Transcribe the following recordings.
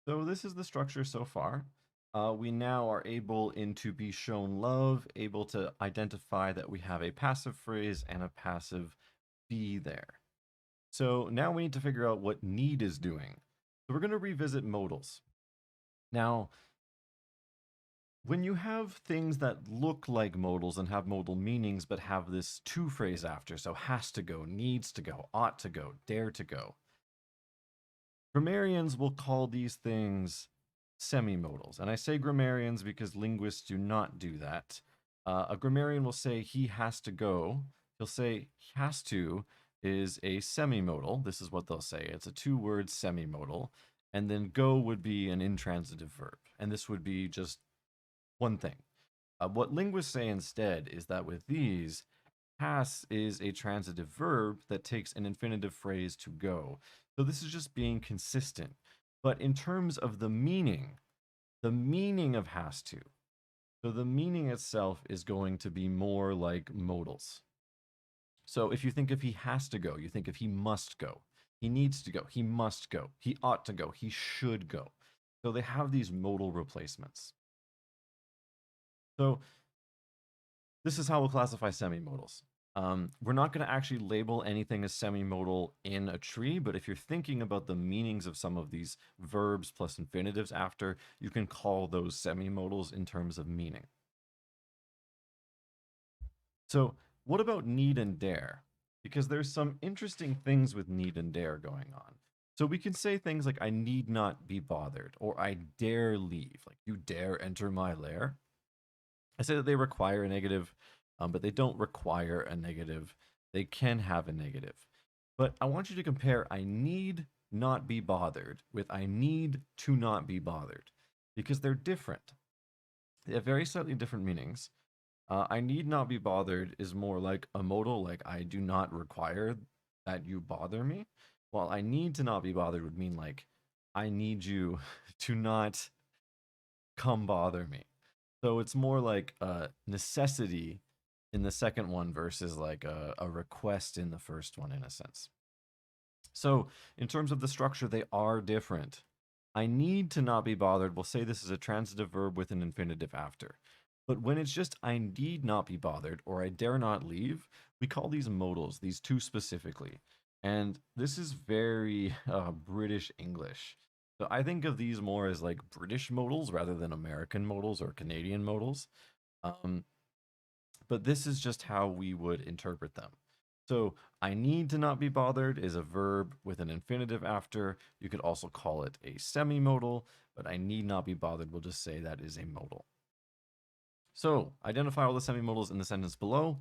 So this is the structure so far. We now are able to be shown love, able to identify that we have a passive phrase and a passive be there. So now we need to figure out what need is doing. So we're going to revisit modals. Now, when you have things that look like modals and have modal meanings but have this to phrase after, so has to go, needs to go, ought to go, dare to go, grammarians will call these things semi-modals. And I say grammarians because linguists do not do that. A grammarian will say he has to go. He'll say has to is a semi-modal. This is what they'll say. It's a two-word semi-modal. And then go would be an intransitive verb. And this would be just one thing. What linguists say instead is that with these, has is a transitive verb that takes an infinitive phrase to go. So this is just being consistent. But in terms of the meaning of has to, so the meaning itself is going to be more like modals. So if you think if he has to go, you think if he must go, he needs to go, he must go, he ought to go, he should go. So they have these modal replacements. So this is how we'll classify semi-modals. We're not going to actually label anything as semi-modal in a tree, but if you're thinking about the meanings of some of these verbs plus infinitives after, you can call those semi-modals in terms of meaning. So what about need and dare? Because there's some interesting things with need and dare going on. So we can say things like, I need not be bothered, or I dare leave, like you dare enter my lair. I say that they require a negative, but they don't require a negative. They can have a negative. But I want you to compare I need not be bothered with I need to not be bothered because they're different. They have very slightly different meanings. I need not be bothered is more like a modal, like I do not require that you bother me. While I need to not be bothered would mean like I need you to not come bother me. So it's more like a necessity in the second one versus like a request in the first one, in a sense. So in terms of the structure, they are different. I need to not be bothered. We'll say this is a transitive verb with an infinitive after. But when it's just I need not be bothered or I dare not leave, we call these modals, these two specifically. And this is very British English. So I think of these more as like British modals rather than American modals or Canadian modals. Um, but this is just how we would interpret them. So I need to not be bothered is a verb with an infinitive after. You could also call it a semi-modal, but I need not be bothered. We'll just say that is a modal. So identify all the semi-modals in the sentence below.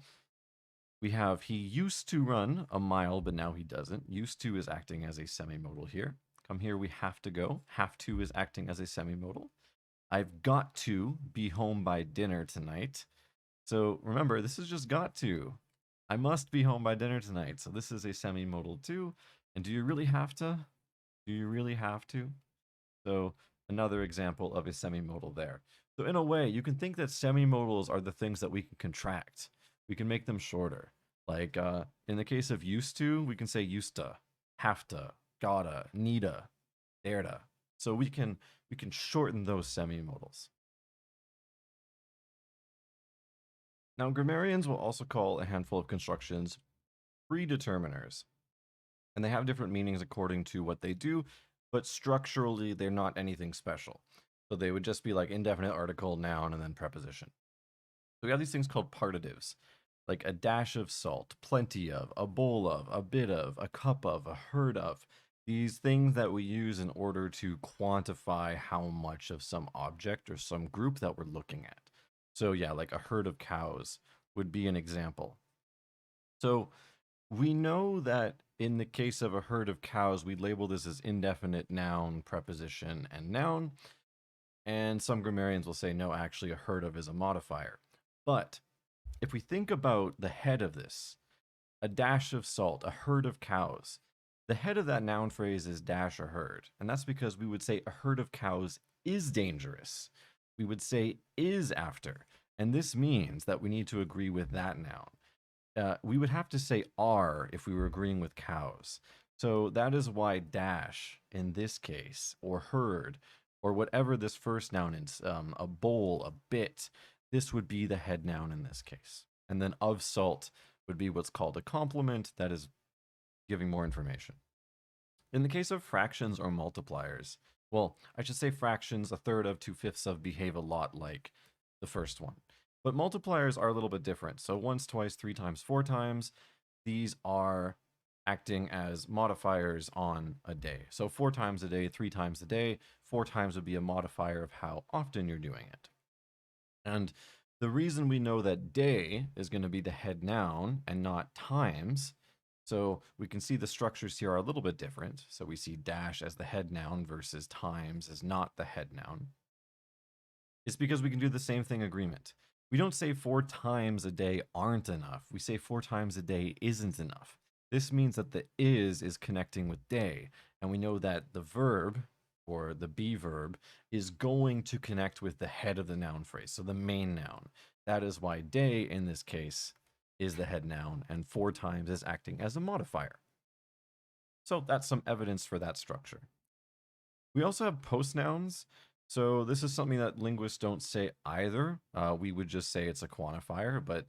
We have he used to run a mile, but now he doesn't. Used to is acting as a semi-modal here. Come here, we have to go. Have to is acting as a semi-modal. I've got to be home by dinner tonight. So remember, this is just got to. I must be home by dinner tonight. So this is a semi-modal too. And do you really have to? Do you really have to? So another example of a semi-modal there. So in a way, you can think that semi-modals are the things that we can contract. We can make them shorter. Like in the case of used to, we can say used to, have to, gotta, needa, dare to. So we can shorten those semi-modals. Now, grammarians will also call a handful of constructions predeterminers, and they have different meanings according to what they do, but structurally, they're not anything special. So they would just be like indefinite article, noun, and then preposition. So we have these things called partitives, like a dash of salt, plenty of, a bowl of, a bit of, a cup of, a herd of. These things that we use in order to quantify how much of some object or some group that we're looking at. So yeah, like a herd of cows would be an example. So we know that in the case of a herd of cows, we label this as indefinite noun, preposition, and noun. And some grammarians will say, no, actually, a herd of is a modifier. But if we think about the head of this, a dash of salt, a herd of cows, the head of that noun phrase is dash a herd. And that's because we would say a herd of cows is dangerous. We would say is after. And this means that we need to agree with that noun. We would have to say are if we were agreeing with cows. So that is why dash in this case, or herd, or whatever this first noun is, a bowl, a bit, this would be the head noun in this case. And then of salt would be what's called a complement, that is giving more information. In the case of fractions or multipliers, well, I should say fractions, a third of, 2/5 of behave a lot like the first one. But multipliers are a little bit different. So once, twice, 3 times, 4 times, these are acting as modifiers on a day. So 4 times a day, 3 times a day, 4 times would be a modifier of how often you're doing it. And the reason we know that day is going to be the head noun and not times, so we can see the structures here are a little bit different. So we see dash as the head noun versus times as not the head noun. It's because we can do the same thing agreement. We don't say 4 times a day aren't enough. We say 4 times a day isn't enough. This means that the is connecting with day, and we know that the verb, or the be verb, is going to connect with the head of the noun phrase, so the main noun. That is why day, in this case, is the head noun, and 4 times is acting as a modifier. So that's some evidence for that structure. We also have post-nouns. So this is something that linguists don't say either. We would just say it's a quantifier, but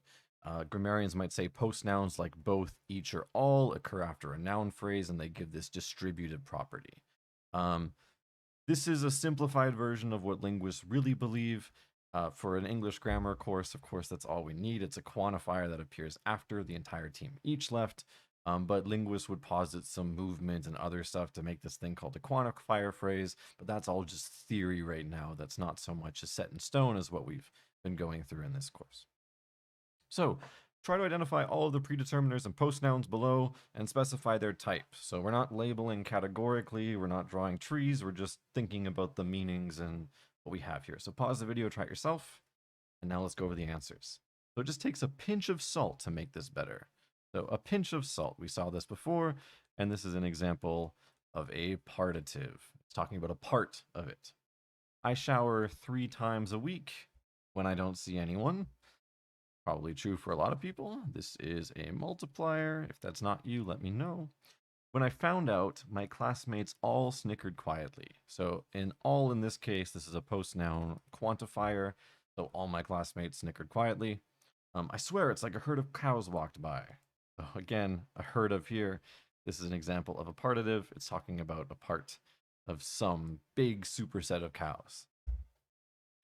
grammarians might say post-nouns like both, each, or all occur after a noun phrase, and they give this distributive property. This is a simplified version of what linguists really believe. For an English grammar course, of course, that's all we need. It's a quantifier that appears after the entire team each left. But linguists would posit some movement and other stuff to make this thing called a quantifier phrase. But that's all just theory right now. That's not so much as set in stone as what we've been going through in this course. So try to identify all of the predeterminers and post-nouns below and specify their type. So we're not labeling categorically, we're not drawing trees, we're just thinking about the meanings and what we have here. So pause the video, try it yourself, and now let's go over the answers. So it just takes a pinch of salt to make this better. So a pinch of salt, we saw this before, and this is an example of a partitive. It's talking about a part of it. I shower 3 times a week when I don't see anyone. Probably true for a lot of people. This is a multiplier. If that's not you, let me know. When I found out, my classmates all snickered quietly. So in all in this case, this is a post-noun quantifier. So all my classmates snickered quietly. I swear it's like a herd of cows walked by. So again, a herd of here. This is an example of a partitive. It's talking about a part of some big superset of cows.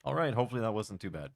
All right, hopefully that wasn't too bad.